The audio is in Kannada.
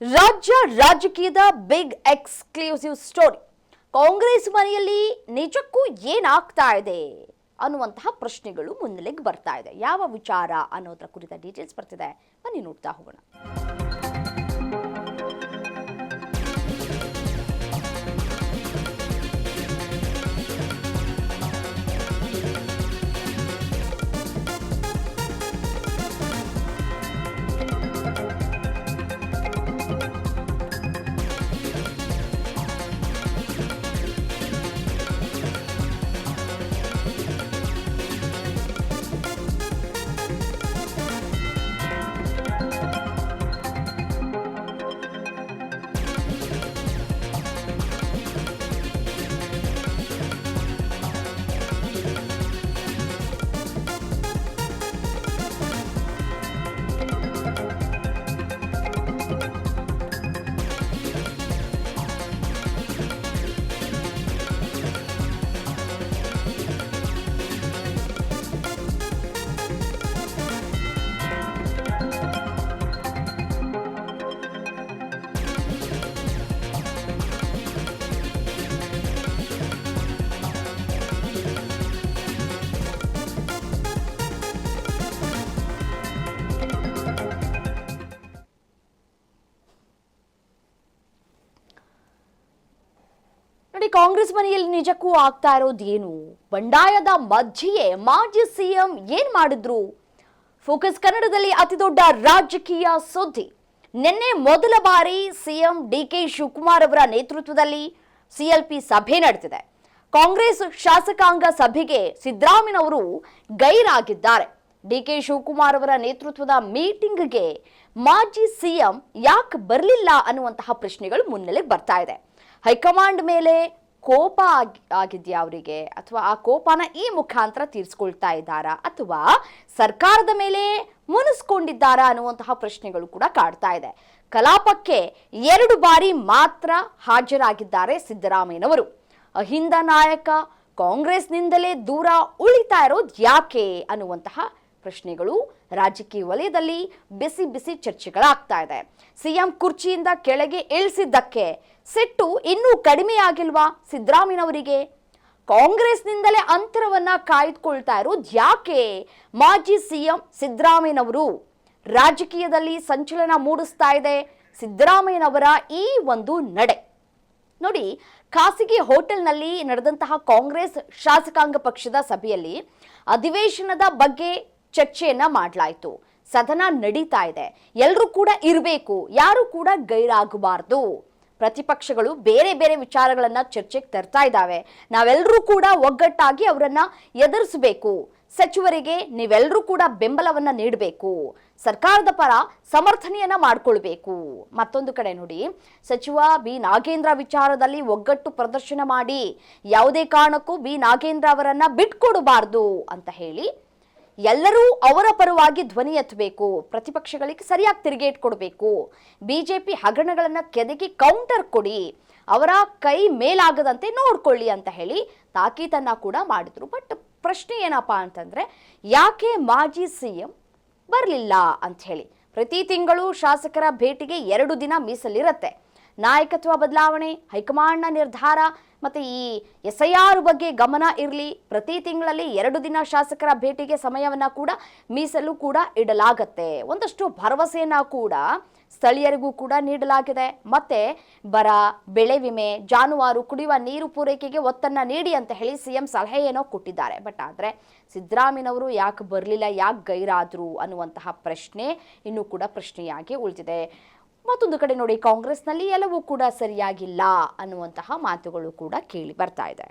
ರಾಜಕೀಯದ ಬಿಗ್ ಎಕ್ಸ್ಕ್ಲೂಸಿವ್ ಸ್ಟೋರಿ. ಕಾಂಗ್ರೆಸ್ ಮನೆಯಲ್ಲಿ ನಿಜಕ್ಕೂ ಏನಾಗ್ತಾ ಇದೆ ಅನ್ನುವಂತಹ ಪ್ರಶ್ನೆಗಳು ಮುನ್ನೆಲೆಗೆ ಬರ್ತಾ ಇದೆ. ಯಾವ ವಿಚಾರ ಅನ್ನೋದರ ಕುರಿತ ಡೀಟೇಲ್ಸ್ ಬರ್ತಿದೆ, ಬನ್ನಿ ನೋಡ್ತಾ ಹೋಗೋಣ. ಕಾಂಗ್ರೆಸ್ ಮನೆಯಲ್ಲಿ ನಿಜಕ್ಕೂ ಆಗ್ತಾ ಇರೋದೇನು? ಬಂಡಾಯದ ಮಧ್ಯೆಯೇ ಮಾಜಿ ಸಿಎಂ ಏನ್ ಮಾಡಿದ್ರು? ಫೋಕಸ್ ಕನ್ನಡದಲ್ಲಿ ಅತಿದೊಡ್ಡ ರಾಜಕೀಯ ಸುದ್ದಿ. ನಿನ್ನೆ ಮೊದಲ ಬಾರಿ ಸಿಎಂ ಡಿಕೆ ಶಿವಕುಮಾರ್ ಅವರ ನೇತೃತ್ವದಲ್ಲಿ ಸಿಎಲ್ಪಿ ಸಭೆ ನಡೆದಿದೆ. ಕಾಂಗ್ರೆಸ್ ಶಾಸಕಾಂಗ ಸಭೆಗೆ ಸಿದ್ದರಾಮಯ್ಯನವರು ಗೈರಾಗಿದ್ದಾರೆ. ಡಿಕೆ ಶಿವಕುಮಾರ್ ಅವರ ನೇತೃತ್ವದ ಮೀಟಿಂಗ್ಗೆ ಮಾಜಿ ಸಿಎಂ ಯಾಕೆ ಬರಲಿಲ್ಲ ಅನ್ನುವಂತಹ ಪ್ರಶ್ನೆಗಳು ಮುನ್ನೆಲೆಗೆ ಬರ್ತಾ ಇದೆ. ಹೈಕಮಾಂಡ್ ಮೇಲೆ ಕೋಪ ಆಗಿದೆಯಾ ಅವರಿಗೆ, ಅಥವಾ ಆ ಕೋಪನ ಈ ಮುಖಾಂತರ ತೀರಿಸ್ಕೊಳ್ತಾ ಇದ್ದಾರಾ, ಅಥವಾ ಸರ್ಕಾರದ ಮೇಲೆ ಮುನಿಸ್ಕೊಂಡಿದ್ದಾರಾ ಅನ್ನುವಂತಹ ಪ್ರಶ್ನೆಗಳು ಕೂಡ ಕಾಡ್ತಾ ಇದೆ. ಕಲಾಪಕ್ಕೆ 2 ಬಾರಿ ಮಾತ್ರ ಹಾಜರಾಗಿದ್ದಾರೆ ಸಿದ್ದರಾಮಯ್ಯನವರು. ಅಹಿಂದ ನಾಯಕ ಕಾಂಗ್ರೆಸ್ನಿಂದಲೇ ದೂರ ಉಳಿತಾ ಇರೋದು ಯಾಕೆ ಅನ್ನುವಂತಹ ಪ್ರಶ್ನೆಗಳು ರಾಜಕೀಯ ವಲಯದಲ್ಲಿ ಬಿಸಿ ಬಿಸಿ ಚರ್ಚೆಗಳಾಗ್ತಾ ಇದೆ. ಸಿಎಂ ಕುರ್ಚಿಯಿಂದ ಕೆಳಗೆ ಇಳಿಸಿದ್ದಕ್ಕೆ ಸಿಟ್ಟು ಇನ್ನೂ ಕಡಿಮೆಯಾಗಿಲ್ವಾ ಸಿದ್ದರಾಮಯ್ಯನವರಿಗೆ? ಕಾಂಗ್ರೆಸ್ನಿಂದಲೇ ಅಂತರವನ್ನ ಕಾಯ್ದುಕೊಳ್ತಾ ಇರೋದು ಯಾಕೆ ಮಾಜಿ ಸಿಎಂ ಸಿದ್ದರಾಮಯ್ಯನವರು? ರಾಜಕೀಯದಲ್ಲಿ ಸಂಚಲನ ಮೂಡಿಸ್ತಾ ಇದೆ ಸಿದ್ದರಾಮಯ್ಯನವರ ಈ ಒಂದು ನಡೆ. ನೋಡಿ, ಖಾಸಗಿ ಹೋಟೆಲ್ನಲ್ಲಿ ನಡೆದಂತಹ ಕಾಂಗ್ರೆಸ್ ಶಾಸಕಾಂಗ ಪಕ್ಷದ ಸಭೆಯಲ್ಲಿ ಅಧಿವೇಶನದ ಬಗ್ಗೆ ಚರ್ಚೆಯನ್ನ ಮಾಡಲಾಯಿತು. ಸದನ ನಡೀತಾ ಇದೆ, ಎಲ್ಲರೂ ಕೂಡ ಇರಬೇಕು, ಯಾರು ಕೂಡ ಗೈರಾಗಬಾರದು. ಪ್ರತಿಪಕ್ಷಗಳು ಬೇರೆ ಬೇರೆ ವಿಚಾರಗಳನ್ನ ಚರ್ಚೆಗೆ ತರ್ತಾ ಇದ್ದಾವೆ, ನಾವೆಲ್ಲರೂ ಕೂಡ ಒಗ್ಗಟ್ಟಾಗಿ ಅವರನ್ನ ಎದುರಿಸಬೇಕು. ಸಚಿವರಿಗೆ ನೀವೆಲ್ಲರೂ ಕೂಡ ಬೆಂಬಲವನ್ನ ನೀಡಬೇಕು, ಸರ್ಕಾರದ ಪರ ಸಮರ್ಥನೆಯನ್ನ ಮಾಡ್ಕೊಳ್ಬೇಕು. ಮತ್ತೊಂದು ಕಡೆ ನೋಡಿ, ಸಚಿವ ಬಿ ನಾಗೇಂದ್ರ ವಿಚಾರದಲ್ಲಿ ಒಗ್ಗಟ್ಟು ಪ್ರದರ್ಶನ ಮಾಡಿ ಯಾವುದೇ ಕಾರಣಕ್ಕೂ ಬಿ ನಾಗೇಂದ್ರ ಅವರನ್ನ ಬಿಟ್ಕೊಡಬಾರ್ದು ಅಂತ ಹೇಳಿ ಎಲ್ಲರೂ ಅವರ ಪರವಾಗಿ ಧ್ವನಿ ಎತ್ತಬೇಕು, ಪ್ರತಿಪಕ್ಷಗಳಿಗೆ ಸರಿಯಾಗಿ ತಿರುಗೇಟ್ ಕೊಡಬೇಕು, ಬಿಜೆಪಿ ಹಗರಣಗಳನ್ನ ಕೆದಕಿ ಕೌಂಟರ್ ಕೊಡಿ, ಅವರ ಕೈ ಮೇಲಾಗದಂತೆ ನೋಡ್ಕೊಳ್ಳಿ ಅಂತ ಹೇಳಿ ತಾಕೀತನ್ನ ಕೂಡ ಮಾಡಿದ್ರು. ಬಟ್ ಪ್ರಶ್ನೆ ಏನಪ್ಪಾ ಅಂತಂದ್ರೆ, ಯಾಕೆ ಮಾಜಿ ಸಿಎಂ ಬರಲಿಲ್ಲ ಅಂತ ಹೇಳಿ. ಪ್ರತಿ ತಿಂಗಳು ಶಾಸಕರ ಭೇಟಿಗೆ 2 ದಿನ ಮೀಸಲಿರುತ್ತೆ. ನಾಯಕತ್ವ ಬದಲಾವಣೆ, ಹೈಕಮಾಂಡ್ನ ನಿರ್ಧಾರ ಮತ್ತು ಈ SIR ಬಗ್ಗೆ ಗಮನ ಇರಲಿ, ಪ್ರತಿ ತಿಂಗಳಲ್ಲಿ 2 ದಿನ ಶಾಸಕರ ಭೇಟಿಗೆ ಸಮಯವನ್ನು ಕೂಡ ಮೀಸಲು ಕೂಡ ಇಡಲಾಗತ್ತೆ. ಒಂದಷ್ಟು ಭರವಸೆಯನ್ನ ಕೂಡ ಸ್ಥಳೀಯರಿಗೂ ಕೂಡ ನೀಡಲಾಗಿದೆ. ಮತ್ತೆ ಬರ, ಬೆಳೆ ವಿಮೆ, ಜಾನುವಾರು, ಕುಡಿಯುವ ನೀರು ಪೂರೈಕೆಗೆ ಒತ್ತನ್ನು ನೀಡಿ ಅಂತ ಹೇಳಿ ಸಿಎಂ ಸಲಹೆ ಏನೋ ಕೊಟ್ಟಿದ್ದಾರೆ. ಬಟ್ ಆದರೆ ಸಿದ್ದರಾಮಯ್ಯನವರು ಯಾಕೆ ಬರಲಿಲ್ಲ, ಯಾಕೆ ಗೈರಾದ್ರು ಅನ್ನುವಂತಹ ಪ್ರಶ್ನೆ ಇನ್ನೂ ಕೂಡ ಪ್ರಶ್ನೆಯಾಗಿ ಉಳಿದಿದೆ. ಮತ್ತೊಂದು ಕಡೆ ನೋಡಿ, ಕಾಂಗ್ರೆಸ್ನಲ್ಲಿ ಎಲ್ಲವೂ ಕೂಡ ಸರಿಯಾಗಿಲ್ಲ ಅನ್ನುವಂತಹ ಮಾತುಗಳು ಕೂಡ ಕೇಳಿ ಬರ್ತಾ ಇದೆ.